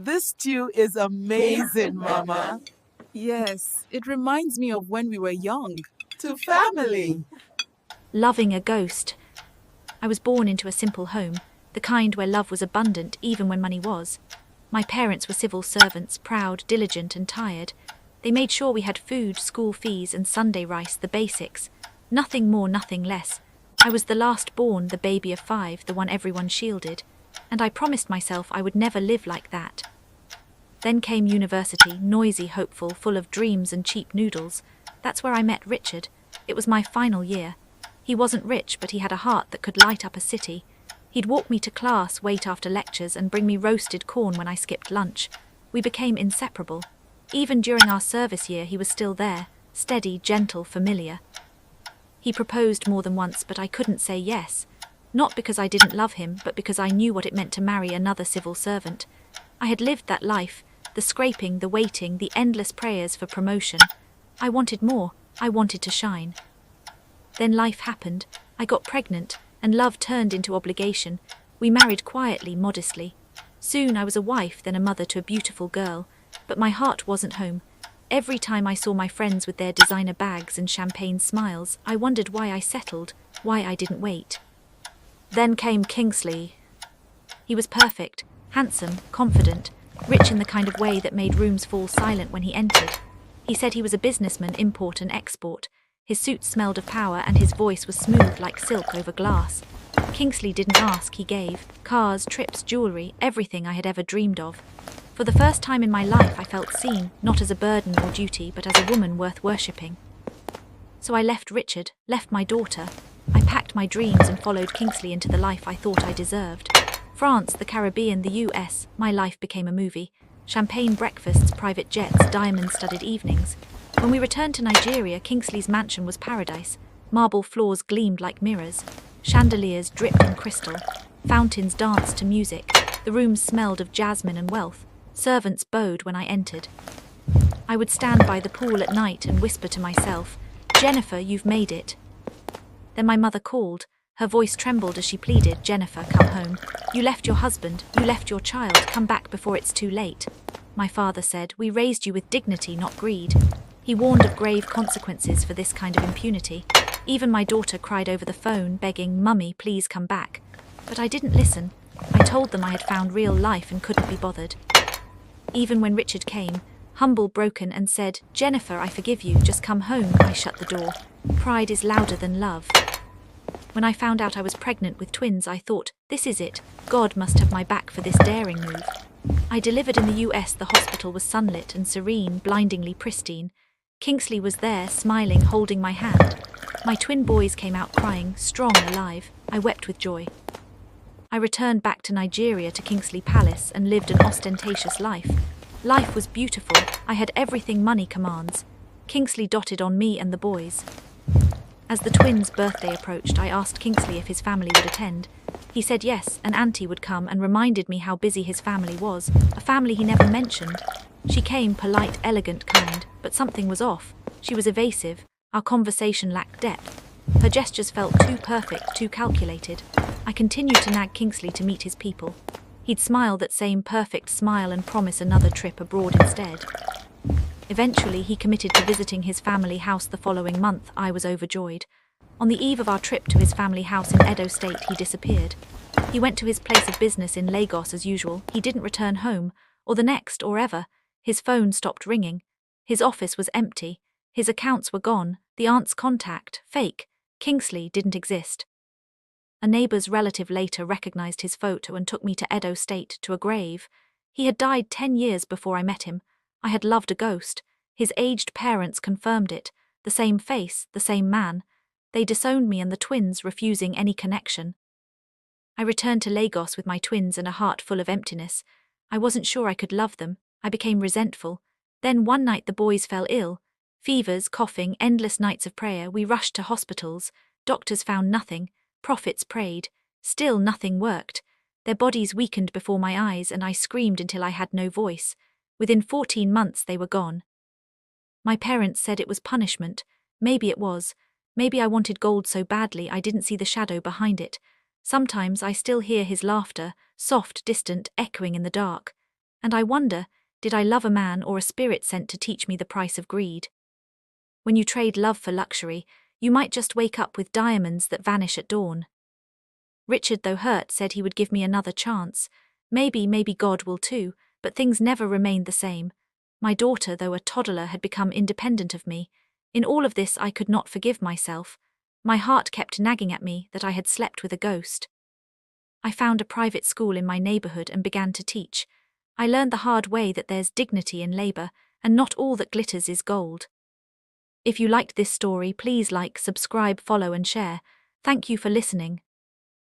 This stew is amazing, Mama. Yes, it reminds me of when we were young. To family. Loving a ghost. I was born into a simple home, the kind where love was abundant even when money was. My parents were civil servants, proud, diligent and tired. They made sure we had food, school fees and Sunday rice, the basics. Nothing more, nothing less. I was the last born, the baby of 5, the one everyone shielded. And I promised myself I would never live like that. Then came university, noisy, hopeful, full of dreams and cheap noodles. That's where I met Richard. It was my final year. He wasn't rich, but he had a heart that could light up a city. He'd walk me to class, wait after lectures, and bring me roasted corn when I skipped lunch. We became inseparable. Even during our service year, he was still there, steady, gentle, familiar. He proposed more than once, but I couldn't say yes. Not because I didn't love him, but because I knew what it meant to marry another civil servant. I had lived that life, the scraping, the waiting, the endless prayers for promotion. I wanted more. I wanted to shine. Then life happened. I got pregnant, and love turned into obligation. We married quietly, modestly. Soon I was a wife, then a mother to a beautiful girl. But my heart wasn't home. Every time I saw my friends with their designer bags and champagne smiles, I wondered why I settled, why I didn't wait. Then came Kingsley. He was perfect, handsome, confident, rich in the kind of way that made rooms fall silent when he entered. He said he was a businessman, import and export. His suit smelled of power and his voice was smooth like silk over glass. Kingsley didn't ask, he gave. Cars, trips, jewelry, everything I had ever dreamed of. For the first time in my life I felt seen, not as a burden or duty, but as a woman worth worshipping. So I left Richard, left my daughter. I packed my dreams and followed Kingsley into the life I thought I deserved. France, the Caribbean, the US, my life became a movie. Champagne breakfasts, private jets, diamond-studded evenings. When we returned to Nigeria, Kingsley's mansion was paradise. Marble floors gleamed like mirrors. Chandeliers dripped in crystal. Fountains danced to music. The rooms smelled of jasmine and wealth. Servants bowed when I entered. I would stand by the pool at night and whisper to myself, "Jennifer, you've made it." Then my mother called. Her voice trembled as she pleaded, "Jennifer, come home. You left your husband, you left your child, come back before it's too late." My father said, "We raised you with dignity, not greed." He warned of grave consequences for this kind of impunity. Even my daughter cried over the phone, begging, "Mummy, please come back." But I didn't listen. I told them I had found real life and couldn't be bothered. Even when Richard came, humble, broken, and said, "Jennifer, I forgive you, just come home," I shut the door. Pride is louder than love. When I found out I was pregnant with twins, I thought, this is it. God must have my back for this daring move. I delivered in the US. The hospital was sunlit and serene, blindingly pristine. Kingsley was there, smiling, holding my hand. My twin boys came out crying, strong, alive. I wept with joy. I returned back to Nigeria, to Kingsley Palace, and lived an ostentatious life. Life was beautiful. I had everything money commands. Kingsley dotted on me and the boys. As the twins' birthday approached, I asked Kingsley if his family would attend. He said yes, an auntie would come, and reminded me how busy his family was, a family he never mentioned. She came, polite, elegant, kind, but something was off. She was evasive. Our conversation lacked depth. Her gestures felt too perfect, too calculated. I continued to nag Kingsley to meet his people. He'd smile that same perfect smile and promise another trip abroad instead. Eventually, he committed to visiting his family house the following month. I was overjoyed. On the eve of our trip to his family house in Edo State, he disappeared. He went to his place of business in Lagos as usual. He didn't return home, or the next, or ever. His phone stopped ringing. His office was empty. His accounts were gone. The aunt's contact, fake. Kingsley didn't exist. A neighbor's relative later recognized his photo and took me to Edo State, to a grave. He had died 10 years before I met him. I had loved a ghost. His aged parents confirmed it. The same face, the same man. They disowned me and the twins, refusing any connection. I returned to Lagos with my twins and a heart full of emptiness. I wasn't sure I could love them. I became resentful. Then one night the boys fell ill. Fevers, coughing, endless nights of prayer. We rushed to hospitals. Doctors found nothing. Prophets prayed. Still nothing worked. Their bodies weakened before my eyes, and I screamed until I had no voice. Within 14 months they were gone. My parents said it was punishment. Maybe it was. Maybe I wanted gold so badly I didn't see the shadow behind it. Sometimes I still hear his laughter, soft, distant, echoing in the dark. And I wonder, did I love a man or a spirit sent to teach me the price of greed? When you trade love for luxury, you might just wake up with diamonds that vanish at dawn. Richard, though hurt, said he would give me another chance. Maybe God will too, but things never remained the same. My daughter, though a toddler, had become independent of me. In all of this I could not forgive myself. My heart kept nagging at me that I had slept with a ghost. I found a private school in my neighborhood and began to teach. I learned the hard way that there's dignity in labor, and not all that glitters is gold. If you liked this story, please like, subscribe, follow and share. Thank you for listening.